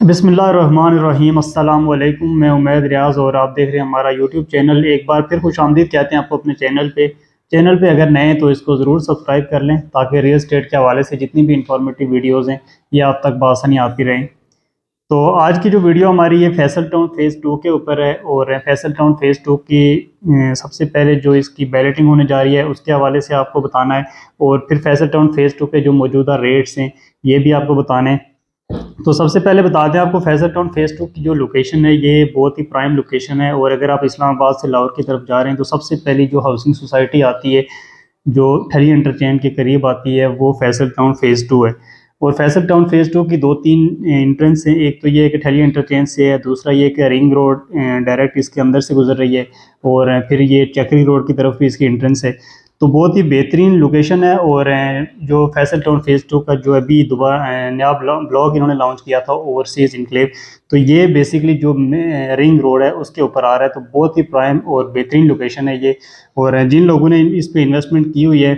बिस्मिल्लाहिर्रहमानिर्रहीम अस्सलाम वालेकुम। मैं उमैद रियाज़ और आप देख रहे हैं हमारा यूट्यूब चैनल। एक बार फिर खुशामदीद कहते हैं आपको अपने चैनल पे अगर नए हैं तो इसको ज़रूर सब्सक्राइब कर लें ताकि रियल एस्टेट के हवाले से जितनी भी इंफॉर्मेटिव वीडियोज़ हैं ये आप तक बआसानी आती रहें। तो आज की जो वीडियो हमारी ये फैसल टाउन फ़ेज़ 2 के ऊपर है और फैसल टाउन फ़ेज़ 2 की सबसे पहले जो इसकी बैलेटिंग होने जा रही है उसके हवाले से आपको बताना है और फिर फैसल टाउन फ़ेज़ 2 के जो मौजूदा रेट्स हैं ये भी आपको बताने हैं। तो सबसे पहले बता दें आपको फैसल टाउन फ़ेज़ 2 की जो लोकेशन है ये बहुत ही प्राइम लोकेशन है और अगर आप इस्लामाबाद से लाहौर की तरफ जा रहे हैं तो सबसे पहली जो हाउसिंग सोसाइटी आती है जो ठरी इंटरचेंज के करीब आती है वो फैसल टाउन फ़ेज़ 2 है। और फैसल टाउन फ़ेज़ 2 की 2-3 एंट्रेंस हैं। एक तो ये है कि ठरी इंटरचेंज से है, दूसरा ये कि रिंग रोड डायरेक्ट इसके अंदर से गुजर रही है और फिर ये चक्री रोड की तरफ भी इसकी एंट्रेंस है। तो बहुत ही बेहतरीन लोकेशन है और जो फैसल टाउन फ़ेज़ 2 का जो अभी दोबारा नया ब्लॉग इन्होंने लॉन्च किया था ओवरसीज़ इनक्लेव, तो ये बेसिकली जो रिंग रोड है उसके ऊपर आ रहा है। तो बहुत ही प्राइम और बेहतरीन लोकेशन है ये और जिन लोगों ने इस पे इन्वेस्टमेंट की हुई है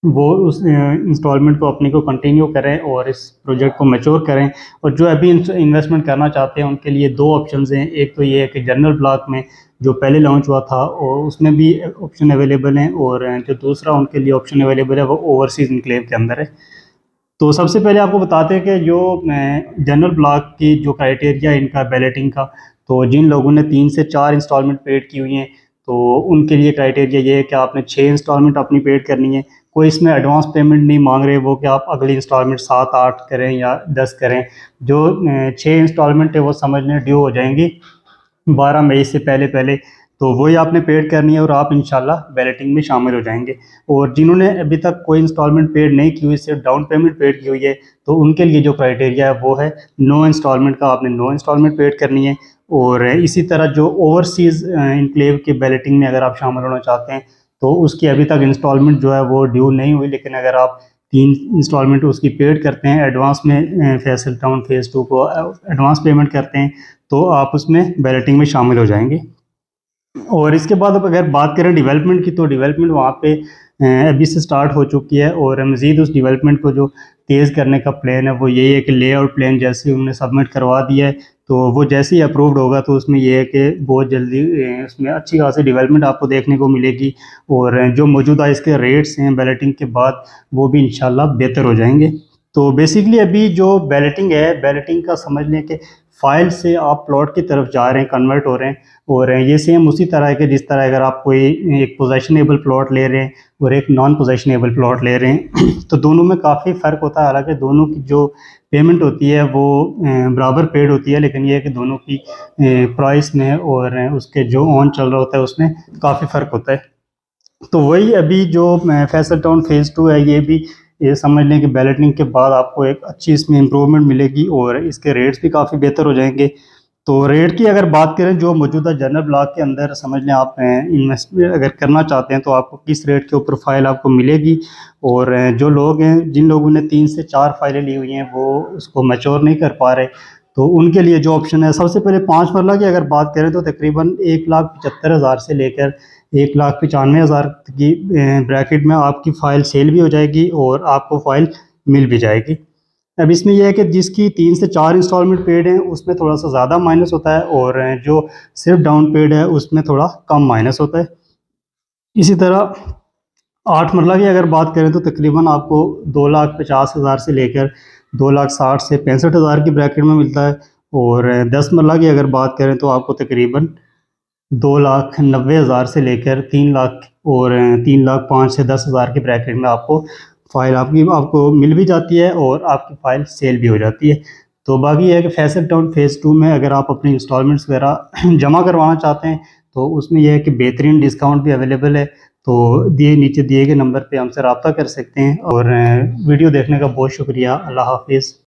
वो उस इंस्टॉलमेंट को अपनी को कंटिन्यू करें और इस प्रोजेक्ट को मैच्योर करें। और जो अभी इन्वेस्टमेंट करना चाहते हैं उनके लिए दो ऑप्शंस हैं। एक तो ये है कि जनरल ब्लॉक में जो पहले लॉन्च हुआ था और उसमें भी ऑप्शन अवेलेबल हैं और जो दूसरा उनके लिए ऑप्शन अवेलेबल है वो ओवरसीज़ इनक्लेव के अंदर है। तो सबसे पहले आपको बताते हैं कि जो जनरल ब्लॉक की जो क्राइटेरिया है इनका बैलेटिंग का, तो जिन लोगों ने 3 से 4 इंस्टॉलमेंट पेड की हुई हैं तो उनके लिए क्राइटेरिया ये है कि आपने 6 इंस्टॉलमेंट अपनी पेड करनी है। कोई इसमें एडवांस पेमेंट नहीं मांग रहे वो कि आप अगली इंस्टॉलमेंट 7-8 करें या 10 करें। जो 6 इंस्टॉलमेंट है वो समझ लें ड्यू हो जाएंगी 12 मई से पहले पहले, तो वही आपने पेड करनी है और आप इंशाल्लाह बैलेटिंग में शामिल हो जाएंगे। और जिन्होंने अभी तक कोई इंस्टॉलमेंट पेड नहीं की हुई, सिर्फ डाउन पेमेंट पेड की हुई है, तो उनके लिए जो क्राइटेरिया है वो है नो इंस्टॉलमेंट का, आपने नो इंस्टॉलमेंट पेड करनी है। और इसी तरह जो ओवरसीज़ इनक्लेव की बैलेटिंग में अगर आप शामिल होना चाहते हैं तो उसकी अभी तक इंस्टॉलमेंट जो है वो ड्यू नहीं हुई, लेकिन अगर आप 3 इंस्टॉलमेंट उसकी पेड करते हैं एडवांस में, फैसल टाउन फ़ेज़ 2 को एडवांस पेमेंट करते हैं तो आप उसमें बैलेटिंग में शामिल हो जाएंगे। और इसके बाद अब अगर बात करें डेवलपमेंट की, तो डेवलपमेंट वहाँ पे अभी से स्टार्ट हो चुकी है और मज़ीद उस डेवलपमेंट को जो तेज़ करने का प्लान है वो यही है कि लेआउट प्लान जैसे उन्होंने सबमिट करवा दिया है तो वो जैसे ही अप्रूव्ड होगा तो उसमें ये है कि बहुत जल्दी उसमें अच्छी खासी डेवलपमेंट आपको देखने को मिलेगी और जो मौजूदा इसके रेट्स हैं बैलेटिंग के बाद वो भी इंशाल्लाह बेहतर हो जाएंगे। तो बेसिकली अभी जो बैलेटिंग है, बैलेटिंग का समझ लें कि फाइल से आप प्लॉट की तरफ जा रहे हैं, कन्वर्ट हो रहे हैं। और ये सेम उसी तरह है कि जिस तरह अगर आप कोई एक पोजेशनेबल प्लॉट ले रहे हैं और एक नॉन पोजेशनेबल प्लॉट ले रहे हैं तो दोनों में काफ़ी फ़र्क होता है। हालांकि दोनों की जो पेमेंट होती है वो बराबर पेड होती है, लेकिन ये है कि दोनों की प्राइस में और उसके जो ऑन चल रहा होता है उसमें काफ़ी फ़र्क होता है। तो वही अभी जो फैसल टाउन फ़ेज़ 2 है ये भी ये समझ लें कि बैलेटिंग के बाद आपको एक अच्छी इसमें इम्प्रूवमेंट मिलेगी और इसके रेट्स भी काफ़ी बेहतर हो जाएंगे। तो रेट की अगर बात करें जो मौजूदा जनरल ब्लॉक के अंदर समझ लें आप इन्वेस्टमेंट अगर करना चाहते हैं तो आपको किस रेट के ऊपर फाइल आपको मिलेगी। और जो लोग हैं जिन लोगों ने 3 से 4 फाइलें ली हुई हैं वो उसको मैच्योर नहीं कर पा रहे तो उनके लिए जो ऑप्शन है, सबसे पहले 5 मरला की अगर बात करें तो तकरीबन 1,75,000 से लेकर 1,95,000 की ब्रैकेट में आपकी फ़ाइल सेल भी हो जाएगी और आपको फ़ाइल मिल भी जाएगी। अब इसमें यह है कि जिसकी 3 से 4 इंस्टॉलमेंट पेड हैं उसमें थोड़ा सा ज़्यादा माइनस होता है और जो सिर्फ डाउन पेड है उसमें थोड़ा कम माइनस होता है। इसी तरह 8 मरला की अगर बात करें तो तकरीबन आपको 2,50,000 से लेकर 2,60,000 से 65,000 की ब्रैकेट में मिलता है। और 10 मरला की अगर बात करें तो आपको तकरीबन 2,90,000 से लेकर 3 लाख और 3,05,000 से 10,000 के ब्रैकेट में आपको फ़ाइल आपको मिल भी जाती है और आपकी फ़ाइल सेल भी हो जाती है। तो बाकी ये है कि फैसल टाउन फ़ेज़ 2 में अगर आप अपनी इंस्टॉलमेंट्स वगैरह जमा करवाना चाहते हैं तो उसमें यह है कि बेहतरीन डिस्काउंट भी अवेलेबल है। तो नीचे दिए गए नंबर पे हमसे रब्ता कर सकते हैं और वीडियो देखने का बहुत शुक्रिया। अल्लाह हाफ़िज़।